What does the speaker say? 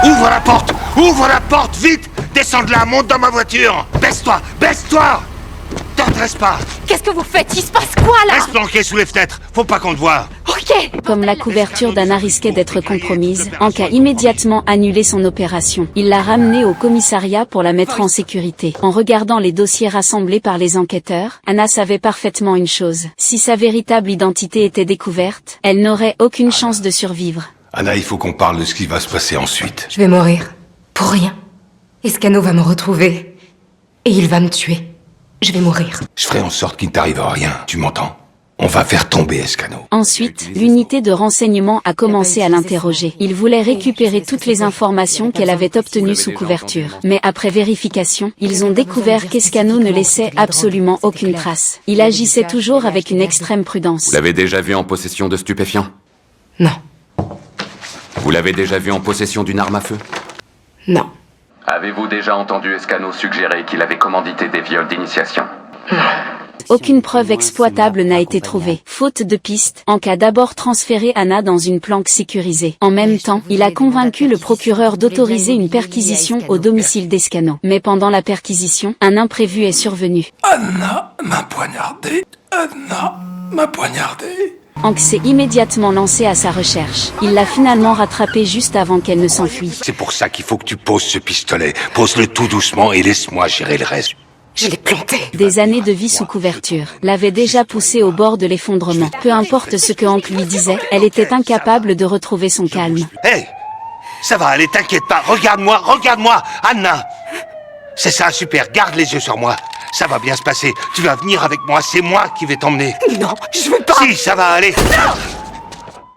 Ouvre la porte! Ouvre la porte, vite! Descends de là, monte dans ma voiture! Baisse-toi! Baisse-toi! T'intéresse pas! Qu'est-ce que vous faites? Il se passe quoi, là? Reste planqué sous les fenêtres! Faut pas qu'on te voie! Ok. Comme la couverture d'Anna risquait d'être compromise, Hank a immédiatement annulé son opération. Il l'a ramenée au commissariat pour la mettre en sécurité. En regardant les dossiers rassemblés par les enquêteurs, Anna savait parfaitement une chose. Si sa véritable identité était découverte, elle n'aurait aucune chance de survivre. Anna, il faut qu'on parle de ce qui va se passer ensuite. Je vais mourir. Pour rien. Escano va me retrouver. Et il va me tuer. Je vais mourir. Je ferai en sorte qu'il ne t'arrive rien, tu m'entends? On va faire tomber Escano. Ensuite, l'unité de renseignement a commencé à l'interroger. Il voulait récupérer toutes les informations qu'elle avait obtenues sous couverture. Mais après vérification, ils ont découvert qu'Escano ne laissait absolument aucune trace. Il agissait toujours avec une extrême prudence. Vous l'avez déjà vu en possession de stupéfiants? Non. Vous l'avez déjà vu en possession d'une arme à feu? Non. Avez-vous déjà entendu Escano suggérer qu'il avait commandité des viols d'initiation? Aucune preuve exploitable n'a été trouvée. Faute de piste, Hank a d'abord transféré Anna dans une planque sécurisée. En même temps, il a convaincu le procureur d'autoriser une perquisition au domicile d'Escano. Mais pendant la perquisition, un imprévu est survenu. Anna m'a poignardé. Anna m'a poignardé. Hank s'est immédiatement lancé à sa recherche. Il l'a finalement rattrapée juste avant qu'elle ne s'enfuit. C'est pour ça qu'il faut que tu poses ce pistolet. Pose-le tout doucement et laisse-moi gérer le reste. Je l'ai planté. Des années de vie sous couverture l'avaient déjà poussée au bord de l'effondrement. Peu importe ce que Hank lui disait, elle était incapable de retrouver son calme. Hey! Ça va aller, t'inquiète pas. Regarde-moi, Anna! C'est ça, super. Garde les yeux sur moi. Ça va bien se passer. Tu vas venir avec moi. C'est moi qui vais t'emmener. Non, je veux pas. Si, ça va aller.